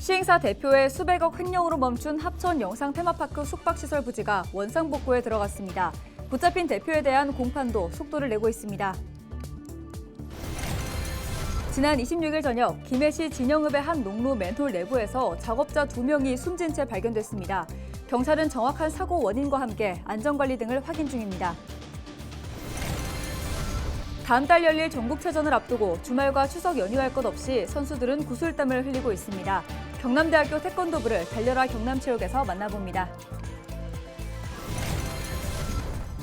시행사 대표의 수백억 횡령으로 멈춘 합천 영상 테마파크 숙박시설 부지가 원상복구에 들어갔습니다. 붙잡힌 대표에 대한 공판도 속도를 내고 있습니다. 지난 26일 저녁 김해시 진영읍의 한 농로 맨홀 내부에서 작업자 2명이 숨진 채 발견됐습니다. 경찰은 정확한 사고 원인과 함께 안전관리 등을 확인 중입니다. 다음 달 열릴 전국체전을 앞두고 주말과 추석 연휴할 것 없이 선수들은 구슬땀을 흘리고 있습니다. 경남대학교 태권도부를 달려라 경남체육에서 만나봅니다.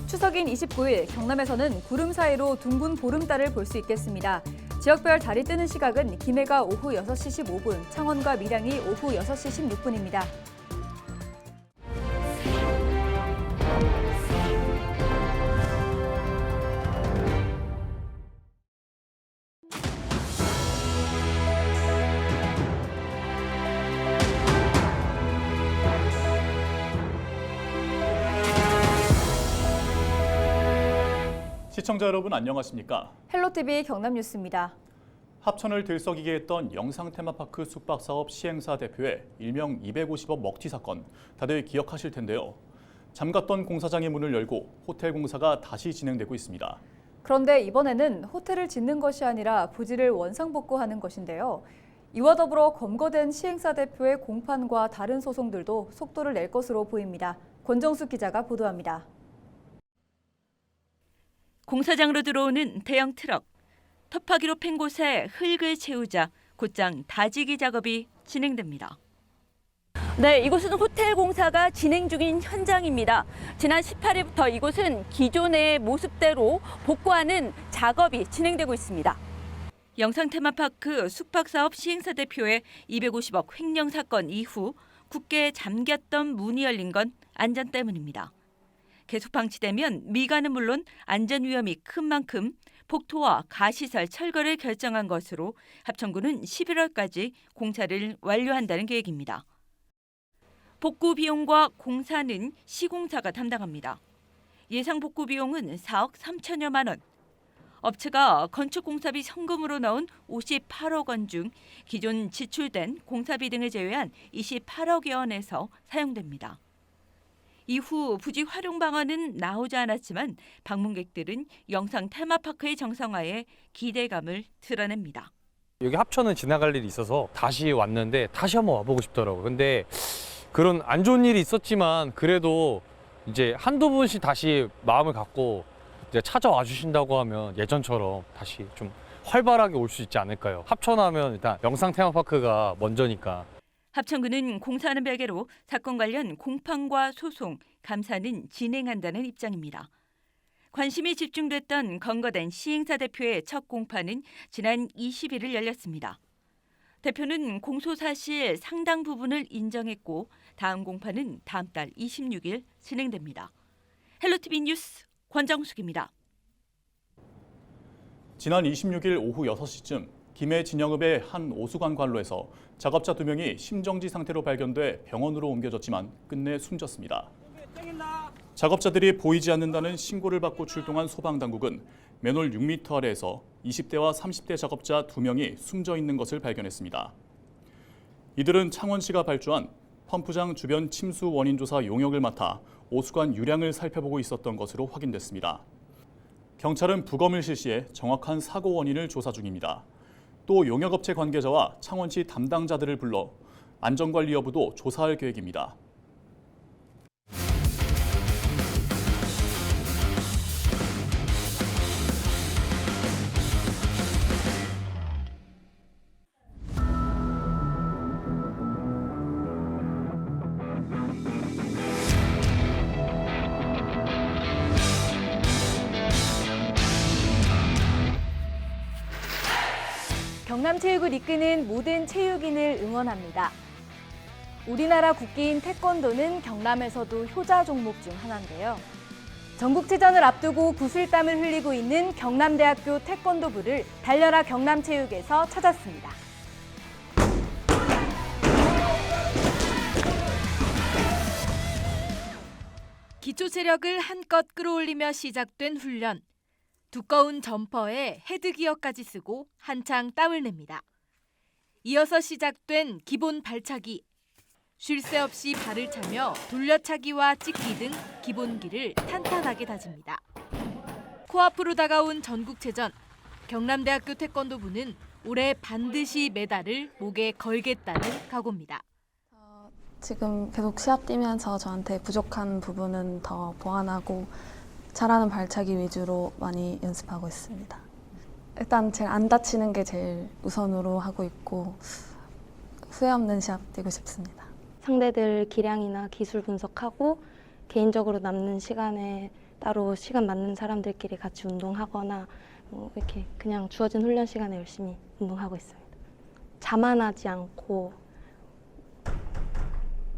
추석인 29일 경남에서는 구름 사이로 둥근 보름달을 볼 수 있겠습니다. 지역별 달이 뜨는 시각은 김해가 오후 6시 15분, 창원과 밀양이 오후 6시 16분입니다. 시청자 여러분 안녕하십니까? 헬로티비 경남뉴스입니다. 합천을 들썩이게 했던 영상 테마파크 숙박사업 시행사 대표의 일명 250억 먹튀 사건, 다들 기억하실 텐데요. 잠갔던 공사장의 문을 열고 호텔 공사가 다시 진행되고 있습니다. 그런데 이번에는 호텔을 짓는 것이 아니라 부지를 원상복구하는 것인데요. 이와 더불어 검거된 시행사 대표의 공판과 다른 소송들도 속도를 낼 것으로 보입니다. 권정숙 기자가 보도합니다. 공사장으로 들어오는 대형 트럭, 터파기로 팬 곳에 흙을 채우자 곧장 다지기 작업이 진행됩니다. 네, 이곳은 호텔 공사가 진행 중인 현장입니다. 지난 18일부터 이곳은 기존의 모습대로 복구하는 작업이 진행되고 있습니다. 영상 테마파크 숙박사업 시행사 대표의 250억 횡령 사건 이후 굳게 잠겼던 문이 열린 건 안전 때문입니다. 계속 방치되면 미관은 물론 안전 위험이 큰 만큼 복토와 가시설 철거를 결정한 것으로 합천구는 11월까지 공사를 완료한다는 계획입니다. 복구 비용과 공사는 시공사가 담당합니다. 예상 복구 비용은 4억 3천여만 원. 업체가 건축공사비 성금으로 넣은 58억 원 중 기존 지출된 공사비 등을 제외한 28억여 원에서 사용됩니다. 이후 부지 활용 방안은 나오지 않았지만 방문객들은 영상 테마파크의 정상화에 기대감을 드러냅니다. 여기 합천은 지나갈 일이 있어서 다시 왔는데 다시 한번 와보고 싶더라고요. 근데 그런 안 좋은 일이 있었지만 그래도 이제 한두 분씩 다시 마음을 갖고 이제 찾아와 주신다고 하면 예전처럼 다시 좀 활발하게 올 수 있지 않을까요? 합천하면 일단 영상 테마파크가 먼저니까. 합천구는 공사하는 별개로 사건 관련 공판과 소송, 감사는 진행한다는 입장입니다. 관심이 집중됐던 검거된 시행사 대표의 첫 공판은 지난 21일 열렸습니다. 대표는 공소 사실 상당 부분을 인정했고 다음 공판은 다음 달 26일 진행됩니다. 헬로티비 뉴스 권정숙입니다. 지난 26일 오후 6시쯤 김해 진영읍의 한 오수관 관로에서 작업자 2명이 심정지 상태로 발견돼 병원으로 옮겨졌지만 끝내 숨졌습니다. 작업자들이 보이지 않는다는 신고를 받고 출동한 소방당국은 맨홀 6m 아래에서 20대와 30대 작업자 2명이 숨져 있는 것을 발견했습니다. 이들은 창원시가 발주한 펌프장 주변 침수 원인 조사 용역을 맡아 오수관 유량을 살펴보고 있었던 것으로 확인됐습니다. 경찰은 부검을 실시해 정확한 사고 원인을 조사 중입니다. 또 용역업체 관계자와 창원시 담당자들을 불러 안전관리 여부도 조사할 계획입니다. 경남체육을 이끄는 모든 체육인을 응원합니다. 우리나라 국기인 태권도는 경남에서도 효자 종목 중 하나인데요. 전국체전을 앞두고 구슬땀을 흘리고 있는 경남대학교 태권도부를 달려라 경남체육에서 찾았습니다. 기초 체력을 한껏 끌어올리며 시작된 훈련. 두꺼운 점퍼에 헤드기어까지 쓰고 한창 땀을 냅니다. 이어서 시작된 기본 발차기. 쉴 새 없이 발을 차며 돌려차기와 찍기 등 기본기를 탄탄하게 다집니다. 코앞으로 다가온 전국체전. 경남대학교 태권도부는 올해 반드시 메달을 목에 걸겠다는 각오입니다. 지금 계속 시합 뛰면서 저한테 부족한 부분은 더 보완하고 잘하는 발차기 위주로 많이 연습하고 있습니다. 일단 제일 안 다치는 게 제일 우선으로 하고 있고 후회 없는 시합 뛰고 싶습니다. 상대들 기량이나 기술 분석하고 개인적으로 남는 시간에 따로 시간 맞는 사람들끼리 같이 운동하거나 이렇게 그냥 주어진 훈련 시간에 열심히 운동하고 있습니다. 자만하지 않고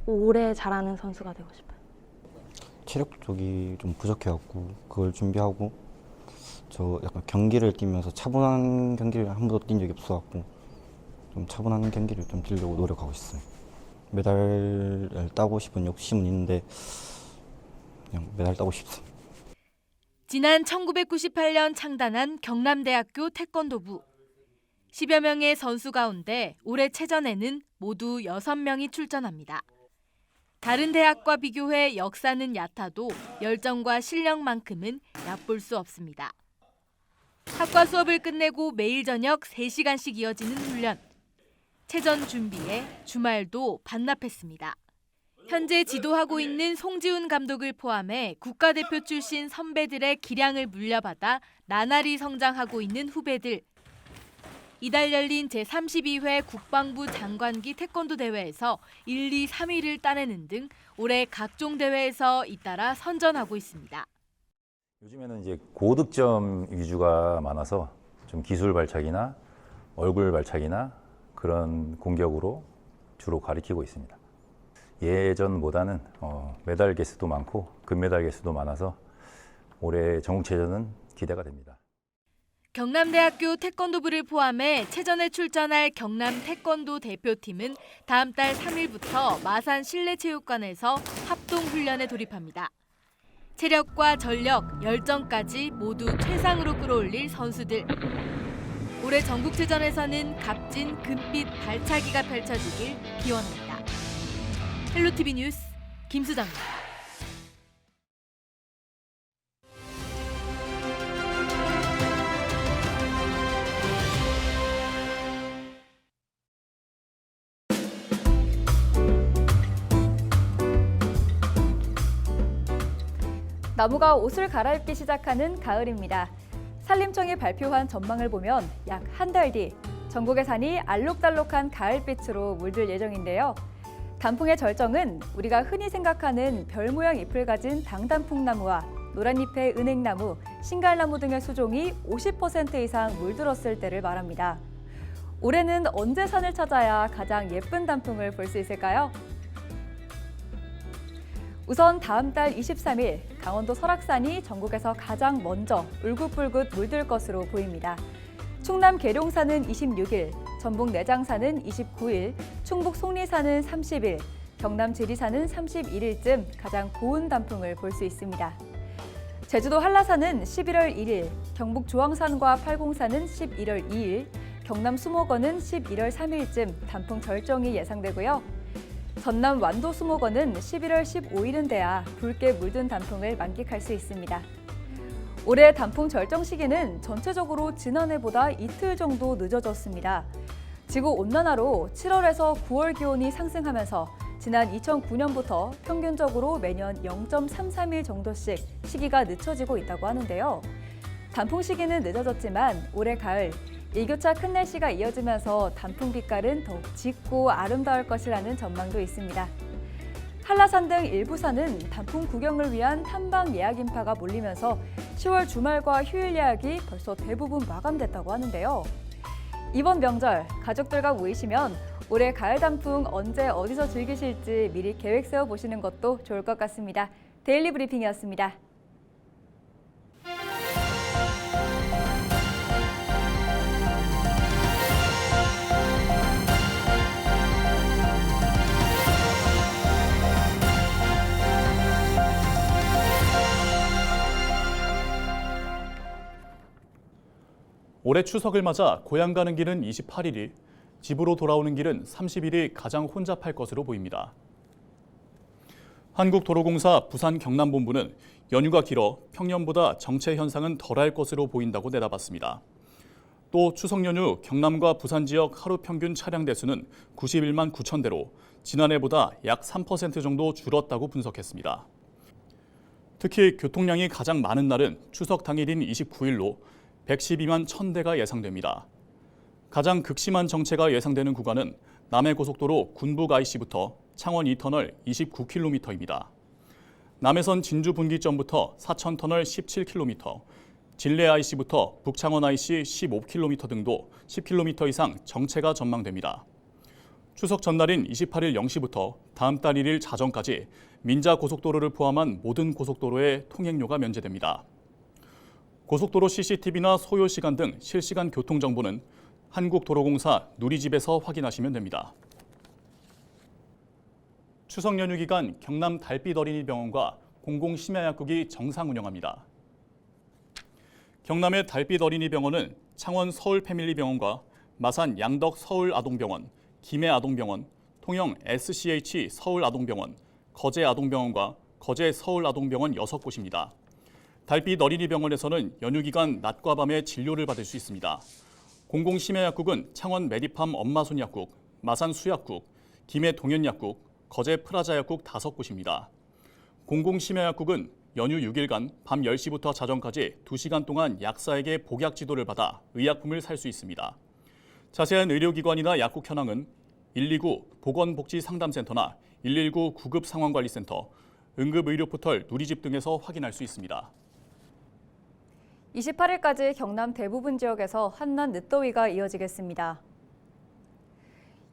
오래 잘하는 선수가 되고 싶어요. 체력 쪽이 좀 부족해갖고 그걸 준비하고 저 약간 경기를 뛰면서 차분한 경기를 한 번도 뛴 적이 없어갖고 좀 차분한 경기를 좀 뛰려고 노력하고 있어요. 메달을 따고 싶은 욕심은 있는데 그냥 메달 따고 싶어요. 지난 1998년 창단한 경남대학교 태권도부. 10여 명의 선수 가운데 올해 체전에는 모두 6명이 출전합니다. 다른 대학과 비교해 역사는 얕아도 열정과 실력만큼은 얕볼 수 없습니다. 학과 수업을 끝내고 매일 저녁 3시간씩 이어지는 훈련. 체전 준비에 주말도 반납했습니다. 현재 지도하고 있는 송지훈 감독을 포함해 국가대표 출신 선배들의 기량을 물려받아 나날이 성장하고 있는 후배들. 이달 열린 제32회 국방부 장관기 태권도 대회에서 1, 2, 3위를 따내는 등 올해 각종 대회에서 잇따라 선전하고 있습니다. 요즘에는 이제 고득점 위주가 많아서 좀 기술 발차기나 얼굴 발차기나 그런 공격으로 주로 가리키고 있습니다. 예전보다는 메달 개수도 많고 금메달 개수도 많아서 올해 전국체전은 기대가 됩니다. 경남대학교 태권도부를 포함해 체전에 출전할 경남 태권도 대표팀은 다음 달 3일부터 마산 실내체육관에서 합동훈련에 돌입합니다. 체력과 전력, 열정까지 모두 최상으로 끌어올릴 선수들. 올해 전국체전에서는 값진 금빛 발차기가 펼쳐지길 기원합니다. 헬로티비 뉴스 김수정입니다. 나무가 옷을 갈아입기 시작하는 가을입니다. 산림청이 발표한 전망을 보면 약 한 달 뒤 전국의 산이 알록달록한 가을빛으로 물들 예정인데요. 단풍의 절정은 우리가 흔히 생각하는 별 모양 잎을 가진 당단풍나무와 노란잎의 은행나무, 신갈나무 등의 수종이 50% 이상 물들었을 때를 말합니다. 올해는 언제 산을 찾아야 가장 예쁜 단풍을 볼 수 있을까요? 우선 다음 달 23일 강원도 설악산이 전국에서 가장 먼저 울긋불긋 물들 것으로 보입니다. 충남 계룡산은 26일, 전북 내장산은 29일, 충북 속리산은 30일, 경남 지리산은 31일쯤 가장 고운 단풍을 볼 수 있습니다. 제주도 한라산은 11월 1일, 경북 조항산과 팔공산은 11월 2일, 경남 수목원은 11월 3일쯤 단풍 절정이 예상되고요. 전남 완도 수목원은 11월 15일은 돼야 붉게 물든 단풍을 만끽할 수 있습니다. 올해 단풍 절정 시기는 전체적으로 지난해보다 이틀 정도 늦어졌습니다. 지구온난화로 7월에서 9월 기온이 상승하면서 지난 2009년부터 평균적으로 매년 0.33일 정도씩 시기가 늦춰지고 있다고 하는데요. 단풍 시기는 늦어졌지만 올해 가을 일교차 큰 날씨가 이어지면서 단풍 빛깔은 더욱 짙고 아름다울 것이라는 전망도 있습니다. 한라산 등 일부 산은 단풍 구경을 위한 탐방 예약 인파가 몰리면서 10월 주말과 휴일 예약이 벌써 대부분 마감됐다고 하는데요. 이번 명절 가족들과 모이시면 올해 가을 단풍 언제 어디서 즐기실지 미리 계획 세워보시는 것도 좋을 것 같습니다. 데일리 브리핑이었습니다. 올해 추석을 맞아 고향 가는 길은 28일이 집으로 돌아오는 길은 30일이 가장 혼잡할 것으로 보입니다. 한국도로공사 부산 경남본부는 연휴가 길어 평년보다 정체 현상은 덜할 것으로 보인다고 내다봤습니다. 또 추석 연휴 경남과 부산 지역 하루 평균 차량 대수는 91만 9천 대로 지난해보다 약 3% 정도 줄었다고 분석했습니다. 특히 교통량이 가장 많은 날은 추석 당일인 29일로 112만 1,000대가 예상됩니다. 가장 극심한 정체가 예상되는 구간은 남해고속도로 군북 IC부터 창원 2터널 29km입니다. 남해선 진주 분기점부터 사천터널 17km, 진례 IC부터 북창원 IC 15km 등도 10km 이상 정체가 전망됩니다. 추석 전날인 28일 0시부터 다음 달 1일 자정까지 민자고속도로를 포함한 모든 고속도로에 통행료가 면제됩니다. 고속도로 CCTV나 소요시간 등 실시간 교통정보는 한국도로공사 누리집에서 확인하시면 됩니다. 추석 연휴 기간 경남 달빛 어린이병원과 공공심야약국이 정상 운영합니다. 경남의 달빛 어린이병원은 창원 서울패밀리병원과 마산 양덕 서울아동병원, 김해아동병원, 통영 SCH 서울아동병원, 거제아동병원과 거제 서울아동병원 6곳입니다. 달빛 어린이병원에서는 연휴 기간 낮과 밤에 진료를 받을 수 있습니다. 공공심야약국은 창원 메디팜 엄마손약국, 마산 수약국, 김해 동현약국, 거제 프라자약국 5곳입니다. 공공심야약국은 연휴 6일간 밤 10시부터 자정까지 2시간 동안 약사에게 복약 지도를 받아 의약품을 살 수 있습니다. 자세한 의료기관이나 약국 현황은 129 보건복지상담센터나 119 구급상황관리센터, 응급의료포털 누리집 등에서 확인할 수 있습니다. 28일까지 경남 대부분 지역에서 한낮 늦더위가 이어지겠습니다.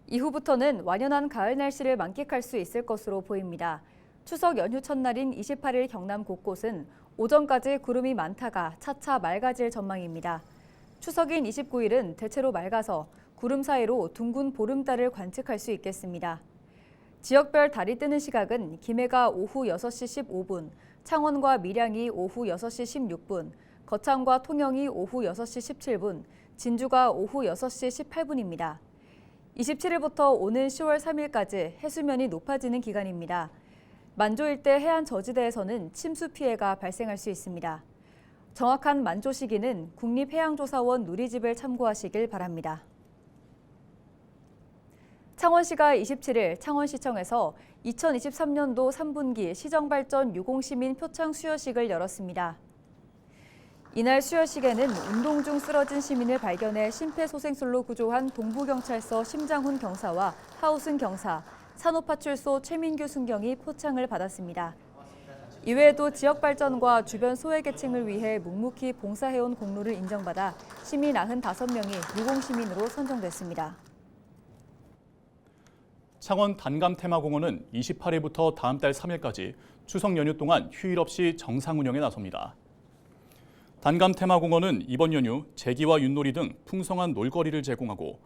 이후부터는 완연한 가을 날씨를 만끽할 수 있을 것으로 보입니다. 추석 연휴 첫날인 28일 경남 곳곳은 오전까지 구름이 많다가 차차 맑아질 전망입니다. 추석인 29일은 대체로 맑아서 구름 사이로 둥근 보름달을 관측할 수 있겠습니다. 지역별 달이 뜨는 시각은 김해가 오후 6시 15분, 창원과 밀양이 오후 6시 16분, 거창과 통영이 오후 6시 17분, 진주가 오후 6시 18분입니다. 27일부터 오는 10월 3일까지 해수면이 높아지는 기간입니다. 만조 일대 해안 저지대에서는 침수 피해가 발생할 수 있습니다. 정확한 만조 시기는 국립해양조사원 누리집을 참고하시길 바랍니다. 창원시가 27일 창원시청에서 2023년도 3분기 시정발전 유공시민 표창 수여식을 열었습니다. 이날 수여식에는 운동 중 쓰러진 시민을 발견해 심폐소생술로 구조한 동부경찰서 심장훈 경사와 하우승 경사, 산호파출소 최민규 순경이 포창을 받았습니다. 이외에도 지역 발전과 주변 소외계층을 위해 묵묵히 봉사해온 공로를 인정받아 시민 95명이 유공시민으로 선정됐습니다. 창원 단감테마공원은 28일부터 다음 달 3일까지 추석 연휴 동안 휴일 없이 정상 운영에 나섭니다. 단감테마공원은 이번 연휴 제기와 윷놀이 등 풍성한 놀거리를 제공하고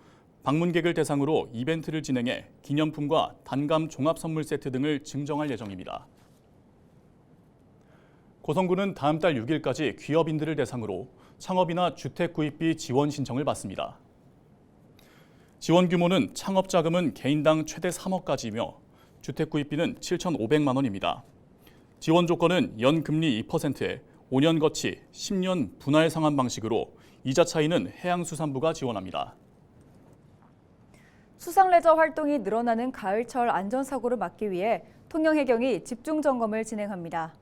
방문객을 대상으로 이벤트를 진행해 기념품과 단감 종합선물 세트 등을 증정할 예정입니다. 고성군은 다음 달 6일까지 기업인들을 대상으로 창업이나 주택 구입비 지원 신청을 받습니다. 지원 규모는 창업 자금은 개인당 최대 3억까지이며 주택 구입비는 7,500만 원입니다. 지원 조건은 연금리 2%에 5년 거치 10년 분할 상환 방식으로 이자 차이는 해양수산부가 지원합니다. 수상레저 활동이 늘어나는 가을철 안전사고를 막기 위해 통영해경이 집중 점검을 진행합니다.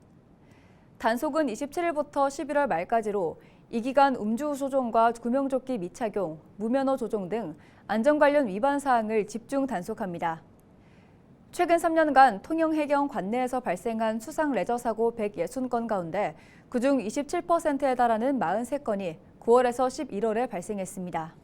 단속은 27일부터 11월 말까지로 이 기간 음주 조종과 구명조끼 미착용, 무면허 조종 등 안전 관련 위반 사항을 집중 단속합니다. 최근 3년간 통영해경 관내에서 발생한 수상 레저 사고 160건 가운데 그중 27%에 달하는 43건이 9월에서 11월에 발생했습니다.